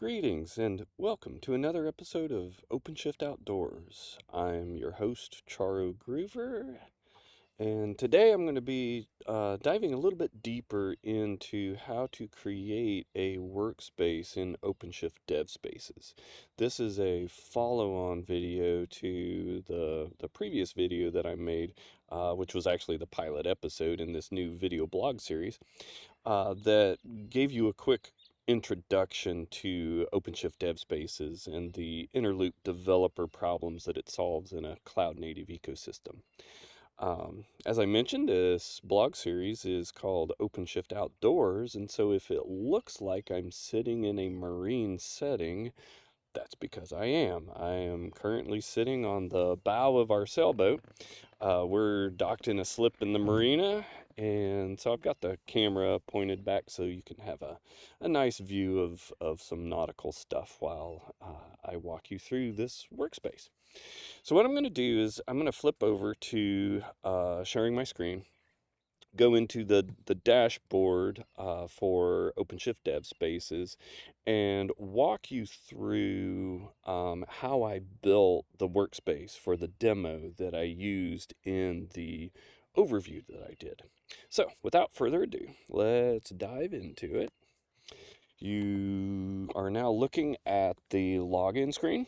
Greetings and welcome to another episode of OpenShift Outdoors. I'm your host, Charo Groover, and today I'm going to be diving a little bit deeper into how to create a workspace in OpenShift Dev Spaces. This is a follow-on video to the previous video that I made, which was actually the pilot episode in this new video blog series, that gave you a quick introduction to OpenShift Dev Spaces and the inner loop developer problems that it solves in a cloud native ecosystem. As I mentioned, this blog series is called OpenShift Outdoors, and so if it looks like I'm sitting in a marine setting, that's because I am. I am currently sitting on the bow of our sailboat. We're docked in a slip in the marina, and so I've got the camera pointed back so you can have a nice view of some nautical stuff while I walk you through this workspace. So what I'm going to do is I'm going to flip over to sharing my screen, go into the dashboard for OpenShift Dev Spaces, and walk you through how I built the workspace for the demo that I used in the overview that I did. So without further ado, let's dive into it. You are now looking at the login screen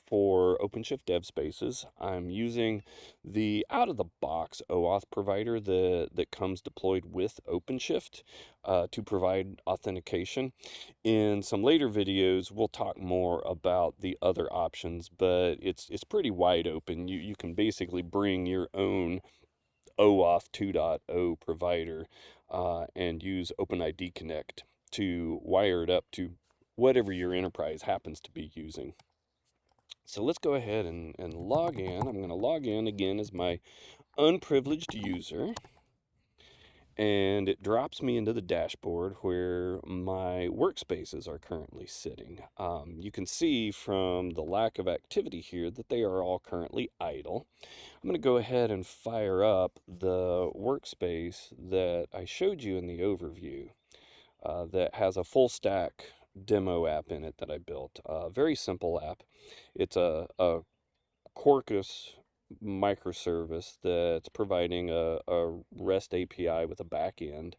for OpenShift Dev Spaces. I'm using the out-of-the-box OAuth provider that comes deployed with OpenShift to provide authentication. In some later videos, we'll talk more about the other options, but it's pretty wide open. You can basically bring your own OAuth 2.0 provider and use OpenID Connect to wire it up to whatever your enterprise happens to be using. So let's go ahead and log in. I'm going to log in again as my unprivileged user, and it drops me into the dashboard where my workspaces are currently sitting. You can see from the lack of activity here that they are all currently idle. I'm going to go ahead and fire up the workspace that I showed you in the overview that has a full stack demo app in it that I built. A very simple app. It's a Quarkus microservice that's providing a REST API with a backend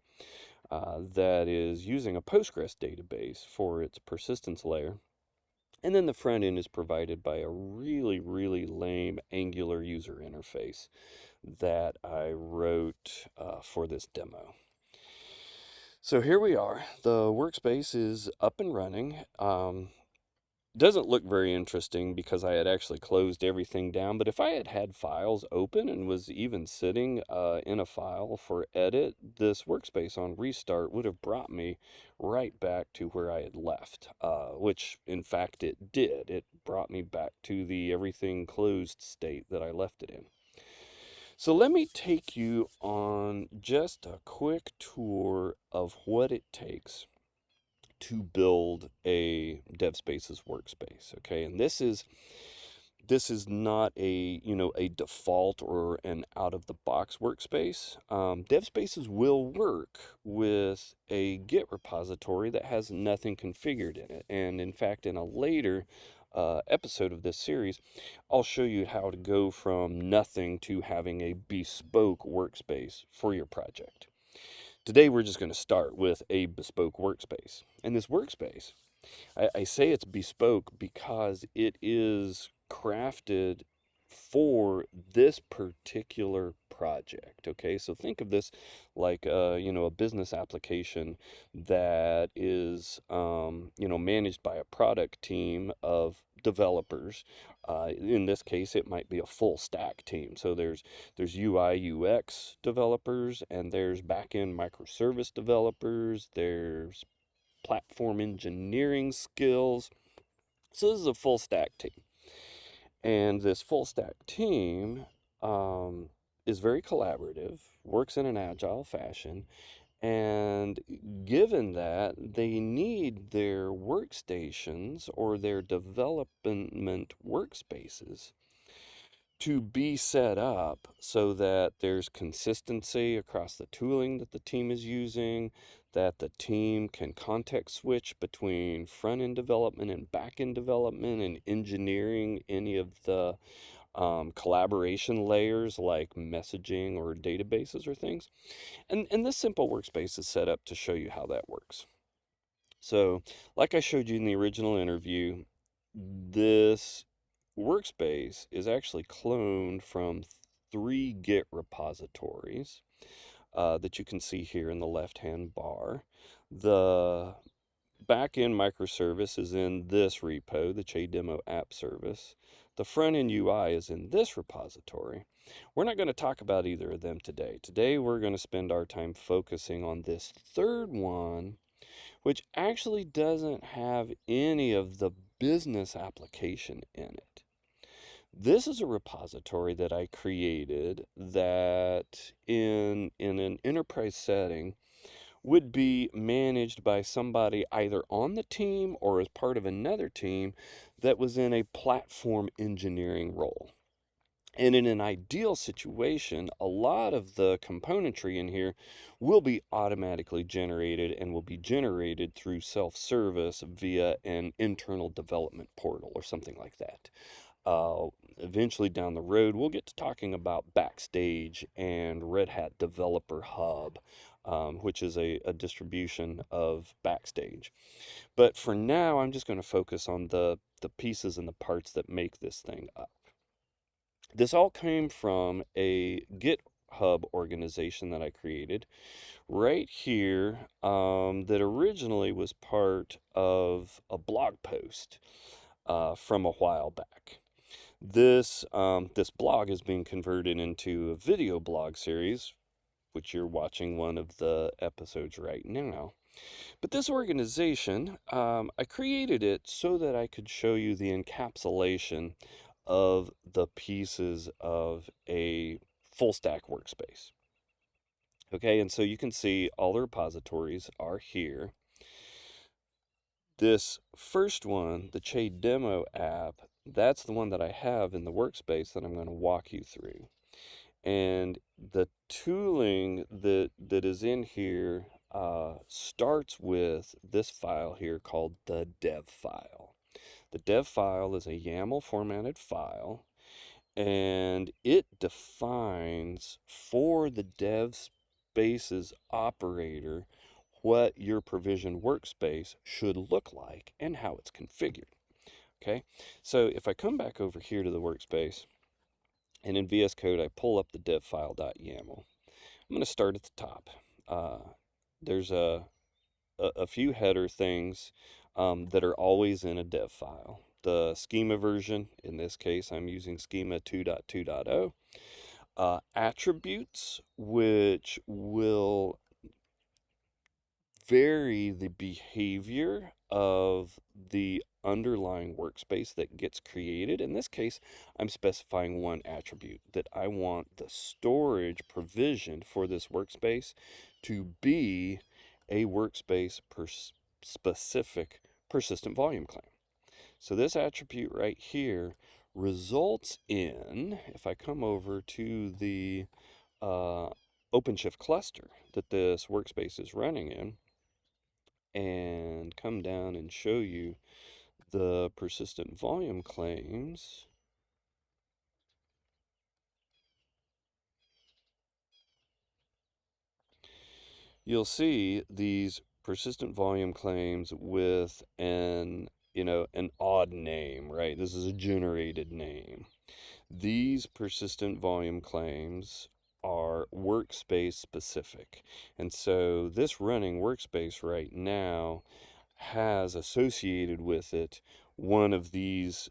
that is using a Postgres database for its persistence layer. And then the front end is provided by a really lame Angular user interface that I wrote for this demo. So here we are. The workspace is up and running. Doesn't look very interesting because I had actually closed everything down, but if I had had files open and was even sitting in a file for edit, this workspace on restart would have brought me right back to where I had left, which in fact it did. It brought me back to the everything closed state that I left it in. So let me take you on just a quick tour of what it takes to build a DevSpaces workspace. Okay, and this is not a a default or an out-of-the-box workspace. DevSpaces will work with a Git repository that has nothing configured in it, and in fact, in a later episode of this series, I'll show you how to go from nothing to having a bespoke workspace for your project. Today, we're just going to start with a bespoke workspace. And this workspace, I say it's bespoke because it is crafted for this particular project. Okay, so think of this like a business application that is managed by a product team of developers. In this case, it might be a full stack team. So there's UI UX developers, and there's backend microservice developers. There's platform engineering skills. So this is a full stack team. And this full stack team is very collaborative, works in an agile fashion, and given that they need their workstations or their development workspaces to be set up so that there's consistency across the tooling that the team is using, that the team can context switch between front-end development and back-end development and engineering any of the collaboration layers like messaging or databases or things. And this simple workspace is set up to show you how that works. So, like I showed you in the original interview, this workspace is actually cloned from 3 Git repositories that you can see here in the left-hand bar. The back-end microservice is in this repo, the JDemo app service. The front-end UI is in this repository. We're not going to talk about either of them today. Today we're going to spend our time focusing on this third one, which actually doesn't have any of the business application in it. This is a repository that I created that in an enterprise setting would be managed by somebody either on the team or as part of another team that was in a platform engineering role. And in an ideal situation, a lot of the componentry in here will be automatically generated and will be generated through self-service via an internal development portal or something like that. Eventually down the road, we'll get to talking about Backstage and Red Hat Developer Hub, which is a distribution of Backstage. But for now, I'm just going to focus on the pieces and the parts that make this thing up. This all came from a GitHub organization that I created right here that originally was part of a blog post from a while back. This blog is being converted into a video blog series, which you're watching one of the episodes right now. But this organization, I created it so that I could show you the encapsulation of the pieces of a full stack workspace. Okay, and so you can see all the repositories are here. This first one, the JDemo app, that's the one that I have in the workspace that I'm going to walk you through. And the tooling that is in here starts with this file here called the Devfile. The Devfile is a YAML formatted file, and it defines for the dev spaces operator what your provision workspace should look like and how it's configured. Okay, so if I come back over here to the workspace, and in VS Code I pull up the devfile.yaml, I'm going to start at the top. There's a few header things that are always in a dev file. The schema version, in this case I'm using schema 2.2.0. Attributes, which will vary the behavior of the underlying workspace that gets created. In this case, I'm specifying one attribute that I want the storage provisioned for this workspace to be a workspace specific persistent volume claim. So this attribute right here results in, if I come over to the OpenShift cluster that this workspace is running in, and come down and show you the persistent volume claims, you'll see these persistent volume claims with an odd name, right? This is a generated name. These persistent volume claims are workspace specific. And so this running workspace right now has associated with it one of these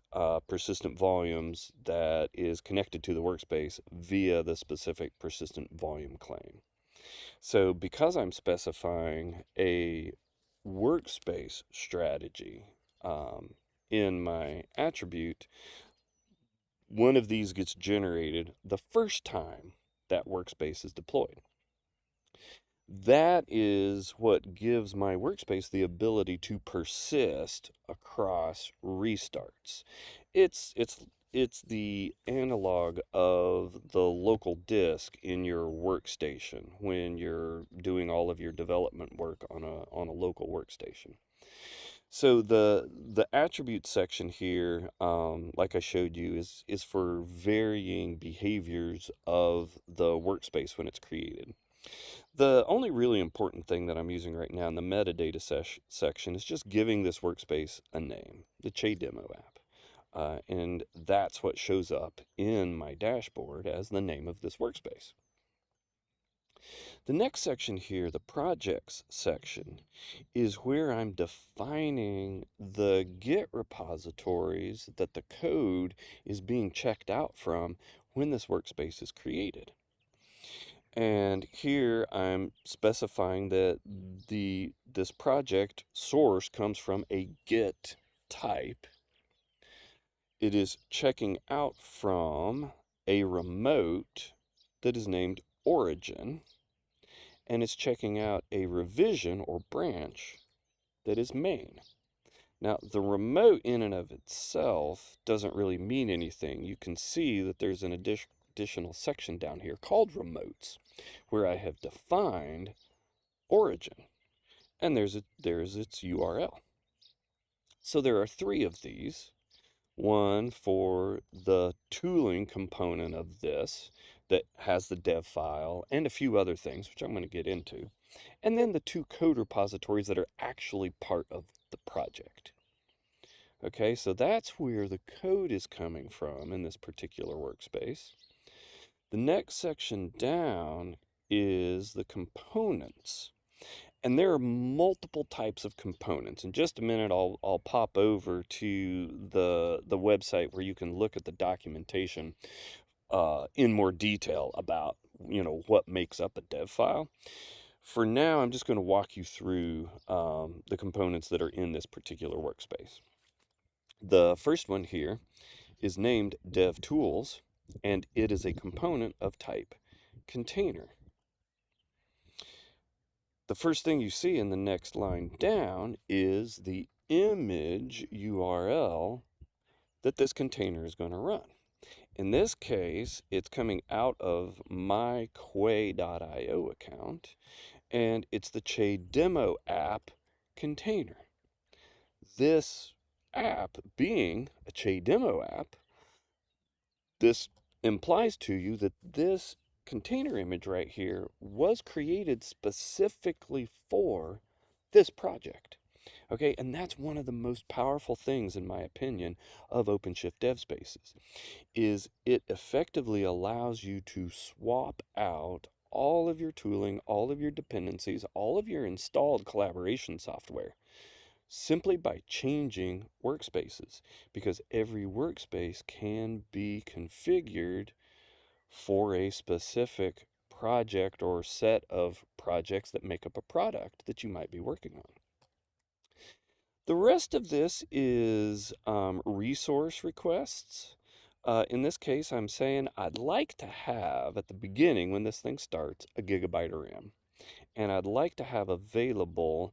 persistent volumes that is connected to the workspace via the specific persistent volume claim. So because I'm specifying a workspace strategy in my attribute, one of these gets generated the first time that workspace is deployed. That is what gives my workspace the ability to persist across restarts. It's it's the analog of the local disk in your workstation when you're doing all of your development work on a local workstation. So the attribute section here, like I showed you, is for varying behaviors of the workspace when it's created. The only really important thing that I'm using right now in the metadata section is just giving this workspace a name, the Che Demo app. And that's what shows up in my dashboard as the name of this workspace. The next section here, the projects section, is where I'm defining the Git repositories that the code is being checked out from when this workspace is created. And here I'm specifying that this project source comes from a Git type. It is checking out from a remote that is named origin, and it's checking out a revision or branch that is main. Now, the remote in and of itself doesn't really mean anything. You can see that there's an additional section down here called remotes, where I have defined origin, and there's its URL. So there are 3 of these. One for the tooling component of this that has the dev file and a few other things, which I'm going to get into. And then the 2 code repositories that are actually part of the project. Okay, so that's where the code is coming from in this particular workspace. The next section down is the components. And there are multiple types of components. In just a minute, I'll pop over to the website where you can look at the documentation in more detail about what makes up a dev file. For now, I'm just going to walk you through the components that are in this particular workspace. The first one here is named Dev Tools, and it is a component of type container. The first thing you see in the next line down is the image URL that this container is going to run. In this case, it's coming out of my Quay.io account, and it's the Che Demo app container. This app being a Che Demo app, this implies to you that this container image right here was created specifically for this project. Okay, and that's one of the most powerful things, in my opinion, of OpenShift Dev Spaces, is it effectively allows you to swap out all of your tooling, all of your dependencies, all of your installed collaboration software simply by changing workspaces, because every workspace can be configured for a specific project or set of projects that make up a product that you might be working on. The rest of this is resource requests. In this case, I'm saying I'd like to have, at the beginning when this thing starts, a gigabyte of RAM. And I'd like to have available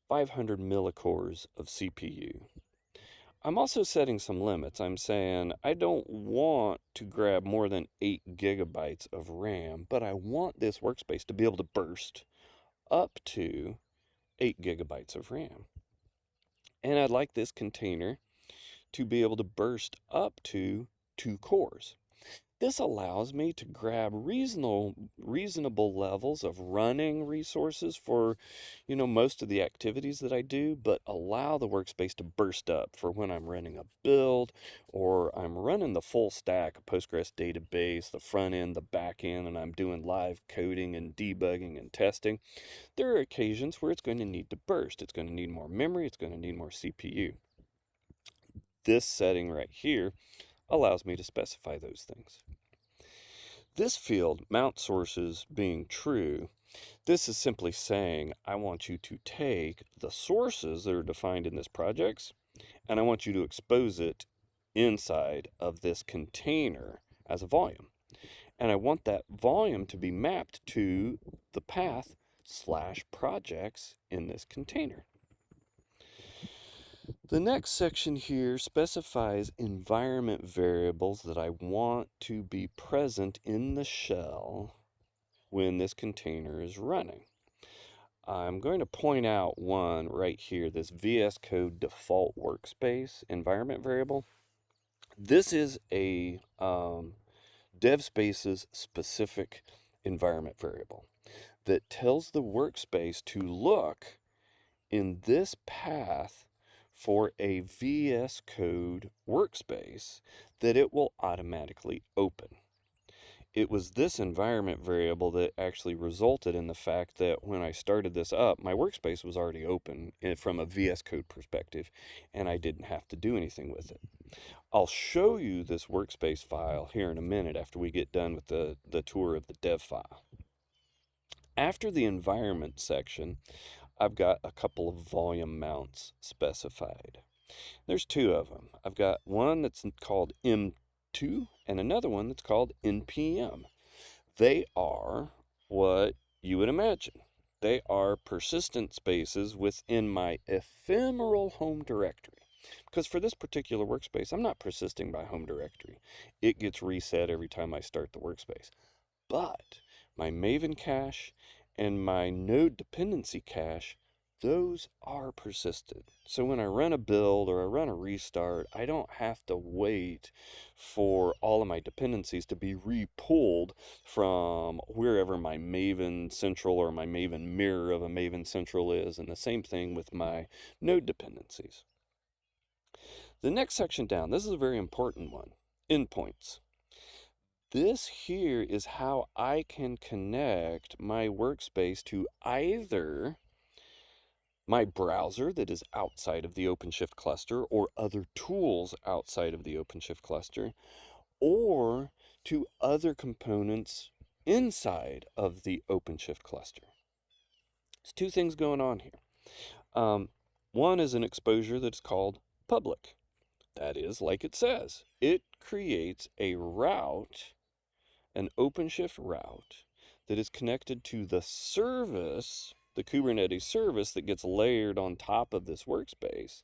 500 millicores of CPU. I'm also setting some limits. I'm saying I don't want to grab more than 8 gigabytes of RAM, but I want this workspace to be able to burst up to 8 gigabytes of RAM. And I'd like this container to be able to burst up to 2 cores. This allows me to grab reasonable levels of running resources for, most of the activities that I do, but allow the workspace to burst up for when I'm running a build or I'm running the full stack, a Postgres database, the front end, the back end, and I'm doing live coding and debugging and testing. There are occasions where it's going to need to burst. It's going to need more memory. It's going to need more CPU. This setting right here allows me to specify those things. This field, mount sources being true, this is simply saying I want you to take the sources that are defined in this project and I want you to expose it inside of this container as a volume. And I want that volume to be mapped to the path /projects in this container. The next section here specifies environment variables that I want to be present in the shell when this container is running. I'm going to point out one right here, this VS Code default workspace environment variable. This is a DevSpace's specific environment variable that tells the workspace to look in this path for a VS Code workspace that it will automatically open. It was this environment variable that actually resulted in the fact that when I started this up, my workspace was already open from a VS Code perspective, and I didn't have to do anything with it. I'll show you this workspace file here in a minute after we get done with the tour of the Devfile. After the environment section, I've got a couple of volume mounts specified. There's two of them. I've got one that's called M2 and another one that's called NPM. They are what you would imagine. They are persistent spaces within my ephemeral home directory. Because for this particular workspace, I'm not persisting by home directory. It gets reset every time I start the workspace. But my Maven cache and my node dependency cache, those are persisted. So when I run a build or I run a restart, I don't have to wait for all of my dependencies to be re-pulled from wherever my Maven Central or my Maven mirror of a Maven Central is, and the same thing with my node dependencies. The next section down, this is a very important one, endpoints. This here is how I can connect my workspace to either my browser that is outside of the OpenShift cluster or other tools outside of the OpenShift cluster, or to other components inside of the OpenShift cluster. There's two things going on here. One is an exposure that's called public. That is, like it says, it creates a route, an OpenShift route that is connected to the service, the Kubernetes service that gets layered on top of this workspace,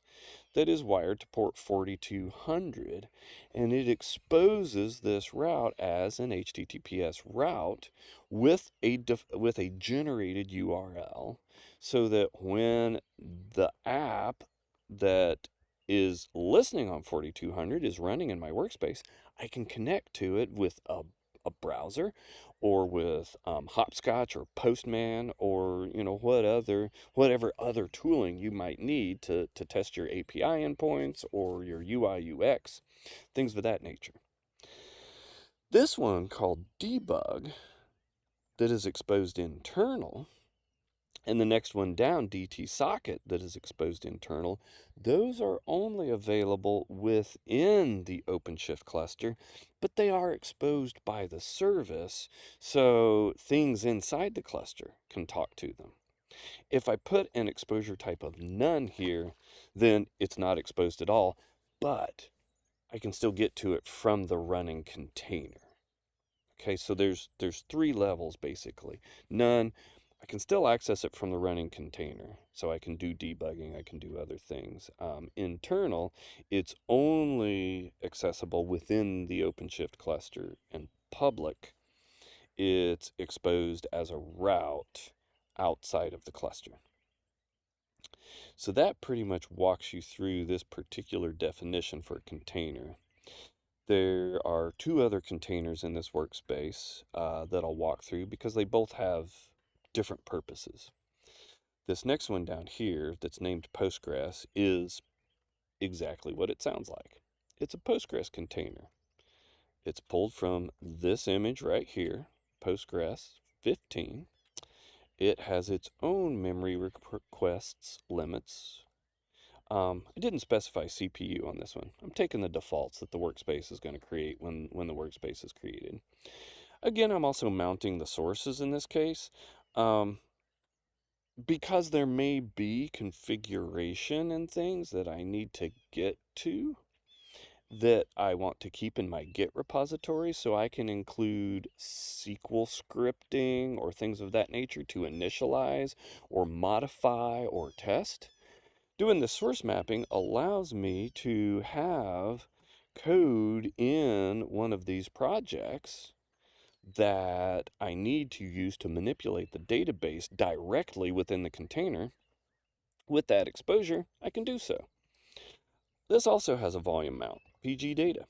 that is wired to port 4200, and it exposes this route as an HTTPS route with a generated URL, so that when the app that is listening on 4200 is running in my workspace, I can connect to it with a browser or with Hopscotch or Postman or whatever other tooling you might need to test your API endpoints or your UI UX, things of that nature. This one called debug that is exposed internal, and the next one down, DT socket, that is exposed internal, those are only available within the OpenShift cluster, but they are exposed by the service, so things inside the cluster can talk to them. If I put an exposure type of none here, then it's not exposed at all, but I can still get to it from the running container. Okay, so there's three levels basically. None, I can still access it from the running container, so I can do debugging, I can do other things. Internal, it's only accessible within the OpenShift cluster, and public, it's exposed as a route outside of the cluster. So that pretty much walks you through this particular definition for a container. There are two other containers in this workspace that I'll walk through because they both have different purposes. This next one down here that's named Postgres is exactly what it sounds like. It's a Postgres container. It's pulled from this image right here, Postgres 15. It has its own memory requests limits. I didn't specify CPU on this one. I'm taking the defaults that the workspace is going to create when the workspace is created. Again, I'm also mounting the sources in this case. Because there may be configuration and things that I need to get to that I want to keep in my Git repository, so I can include SQL scripting or things of that nature to initialize or modify or test. Doing the source mapping allows me to have code in one of these projects that I need to use to manipulate the database directly within the container. With that exposure, I can do so. This also has a volume mount, PG data.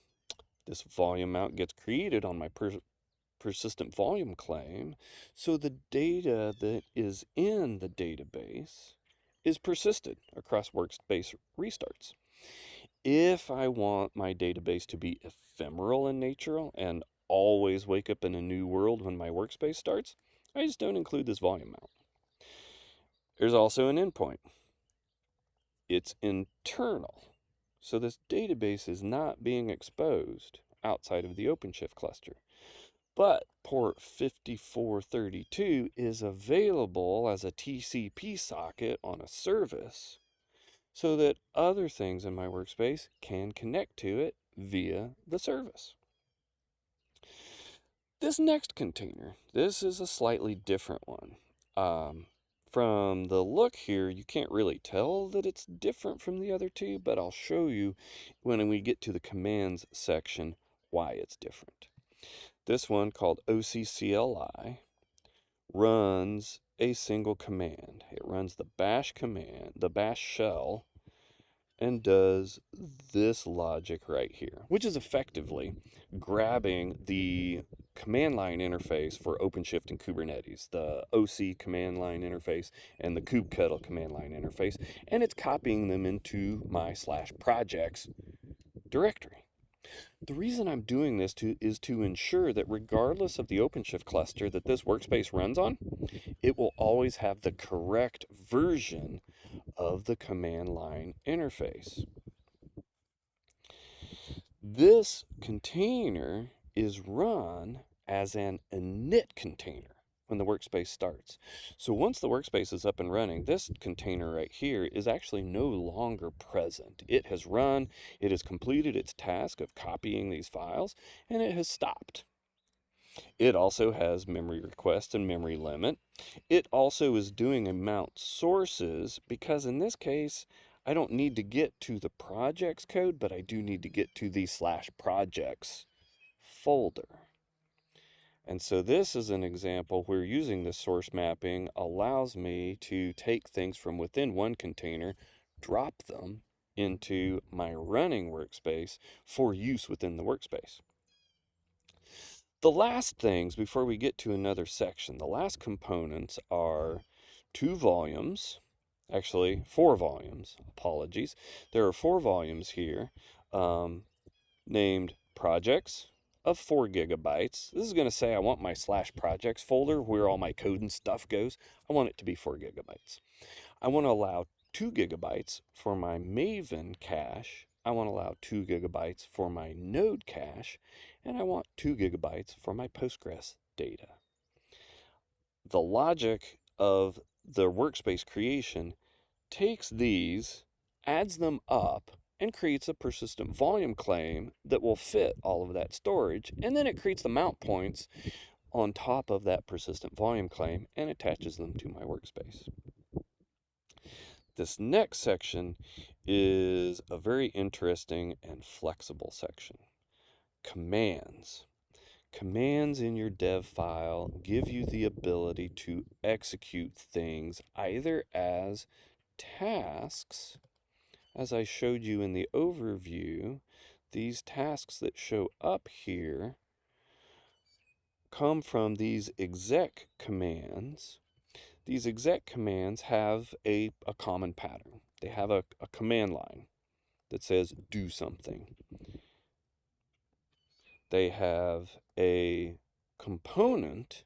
This volume mount gets created on my persistent volume claim, so the data that is in the database is persisted across Workspace restarts. If I want my database to be ephemeral in nature and always wake up in a new world when my workspace starts, I just don't include this volume mount. There's also an endpoint. It's internal, so this database is not being exposed outside of the OpenShift cluster. But port 5432 is available as a TCP socket on a service so that other things in my workspace can connect to it via the service. This next container, this is a slightly different one. From the look here, you can't really tell that it's different from the other two, but I'll show you when we get to the commands section why it's different. This one, called OCCLI, runs a single command. It runs the bash command, the bash shell, and does this logic right here, which is effectively grabbing the command line interface for OpenShift and Kubernetes, the OC command line interface and the kubectl command line interface, and it's copying them into my /projects directory. The reason I'm doing this is to ensure that regardless of the OpenShift cluster that this workspace runs on, it will always have the correct version of the command line interface. This container is run as an init container when the workspace starts. So once the workspace is up and running, this container right here is actually no longer present. It has run, it has completed its task of copying these files, and it has stopped. It also has memory request and memory limit. It also is doing a mount sources because in this case, I don't need to get to the projects code, but I do need to get to the /projects folder. And so this is an example where using the source mapping allows me to take things from within one container, drop them into my running workspace for use within the workspace. The last things before we get to another section, the last components are 2 volumes, actually 4 volumes, apologies. There are 4 volumes here named projects of 4 gigabytes. This is going to say I want my /projects folder where all my code and stuff goes. I want it to be 4 gigabytes. I want to allow 2 gigabytes for my Maven cache. I want to allow 2 gigabytes for my Node cache, and I want 2 gigabytes for my Postgres data. The logic of the workspace creation takes these, adds them up, and creates a persistent volume claim that will fit all of that storage, and then it creates the mount points on top of that persistent volume claim and attaches them to my workspace. This next section is a very interesting and flexible section. Commands. Commands in your dev file give you the ability to execute things either as tasks, as I showed you in the overview. These tasks that show up here come from these exec commands. These exec commands have a common pattern. They have a command line that says do something. They have a component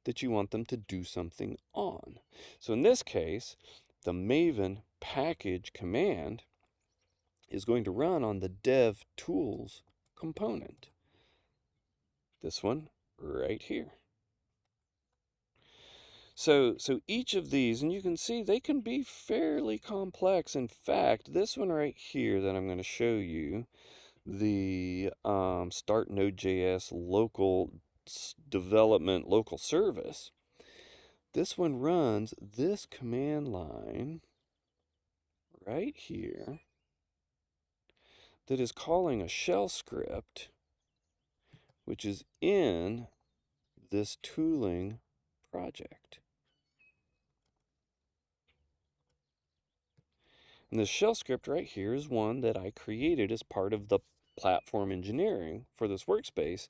that you want them to do something on. So in this case, the Maven package command is going to run on the dev tools component. This one right here. So each of these, and you can see they can be fairly complex. In fact, this one right here that I'm going to show you, the start Node.js local development local service, this one runs this command line right here that is calling a shell script, which is in this tooling project. And the shell script right here is one that I created as part of the platform engineering for this workspace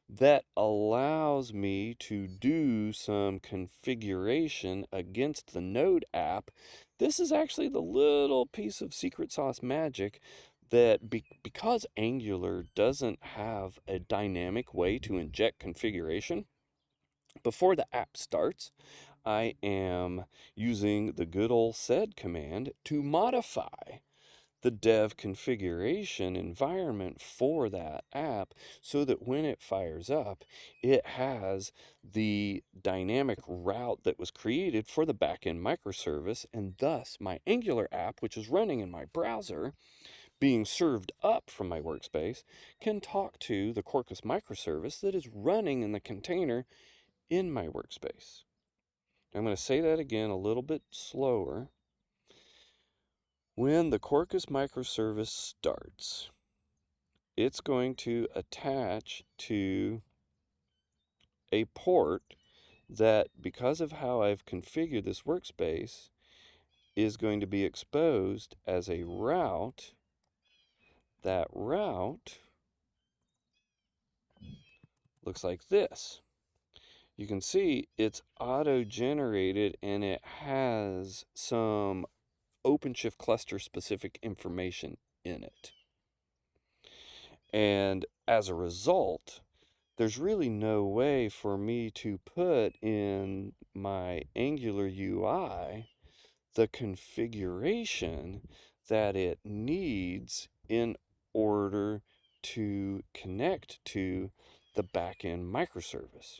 that allows me to do some configuration against the Node app. This is actually the little piece of secret sauce magic that because Angular doesn't have a dynamic way to inject configuration, before the app starts, I am using the good old sed command to modify the dev configuration environment for that app so that when it fires up, it has the dynamic route that was created for the backend microservice, and thus my Angular app, which is running in my browser, being served up from my workspace, can talk to the Quarkus microservice that is running in the container in my workspace. I'm going to say that again a little bit slower. When the Quarkus microservice starts, it's going to attach to a port that, because of how I've configured this workspace, is going to be exposed as a route. That route looks like this. You can see it's auto-generated and it has some OpenShift cluster specific information in it. And as a result, there's really no way for me to put in my Angular UI the configuration that it needs in order to connect to the backend microservice.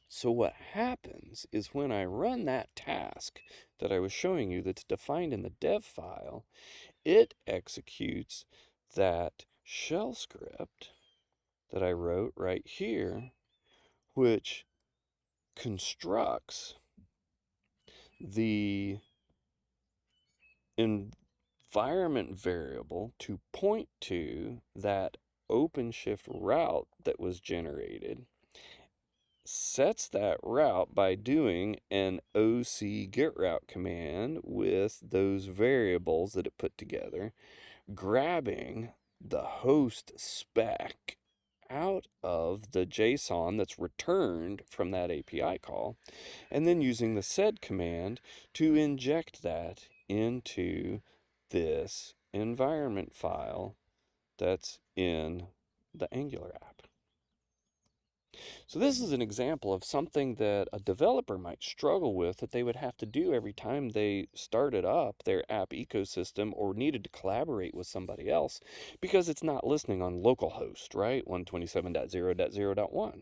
So what happens is when I run that task that I was showing you that's defined in the dev file, it executes that shell script that I wrote right here, which constructs the environment variable to point to that OpenShift route that was generated, sets that route by doing an OC getroute command with those variables that it put together, grabbing the host spec out of the JSON that's returned from that API call, and then using the sed command to inject that into this environment file that's in the Angular app. So this is an example of something that a developer might struggle with, that they would have to do every time they started up their app ecosystem or needed to collaborate with somebody else, because it's not listening on localhost, right? 127.0.0.1.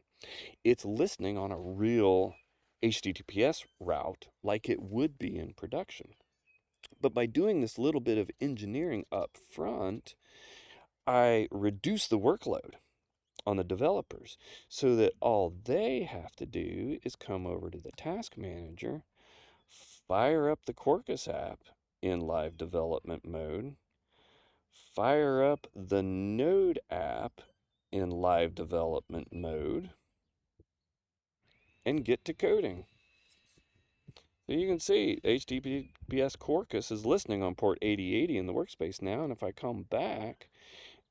It's listening on a real HTTPS route like it would be in production. But by doing this little bit of engineering up front, I reduce the workload on the developers so that all they have to do is come over to the task manager, fire up the Quarkus app in live development mode, fire up the Node app in live development mode, and get to coding. So you can see HTTPS Quarkus is listening on port 8080 in the workspace now, and if I come back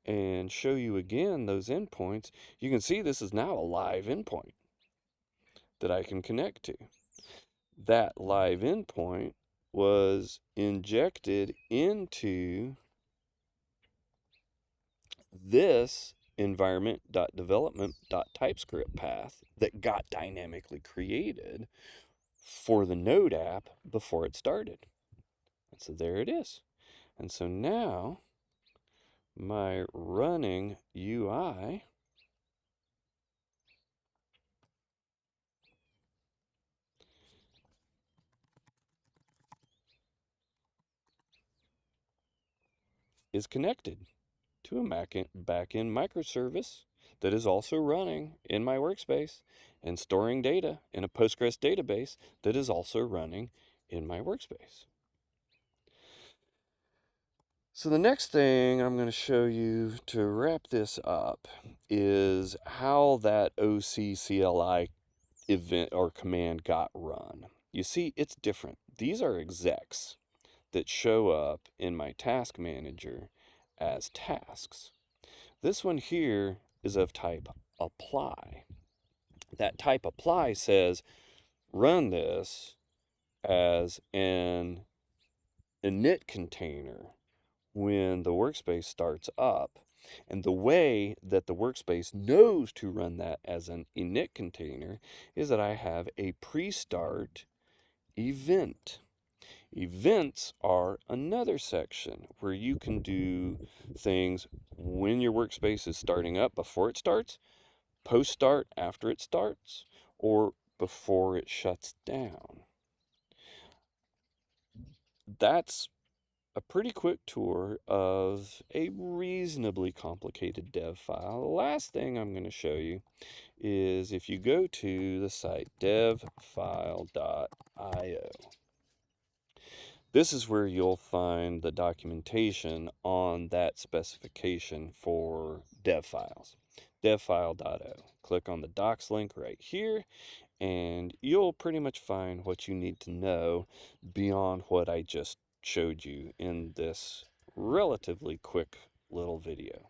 and show you again those endpoints, you can see this is now a live endpoint that I can connect to. That live endpoint was injected into this environment.development.typescript path that got dynamically created for the Node app before it started. And so there it is. And so now my running UI is connected to a backend microservice that is also running in my workspace and storing data in a Postgres database that is also running in my workspace. So the next thing I'm going to show you to wrap this up is how that OCCLI event or command got run. You see, it's different. These are execs that show up in my task manager as tasks. This one here is of type apply. That type apply says run this as an init container when the workspace starts up. And the way that the workspace knows to run that as an init container is that I have a pre-start event. Events are another section where you can do things when your workspace is starting up before it starts, post-start after it starts, or before it shuts down. That's a pretty quick tour of a reasonably complicated dev file. The last thing I'm going to show you is if you go to the site devfile.io. This is where you'll find the documentation on that specification for dev files. Devfile.io. Click on the docs link right here and you'll pretty much find what you need to know beyond what I just showed you in this relatively quick little video.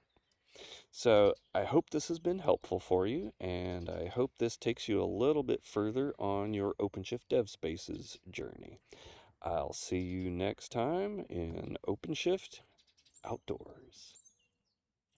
So I hope this has been helpful for you, and I hope this takes you a little bit further on your OpenShift Dev Spaces journey. I'll see you next time in OpenShift Outdoors.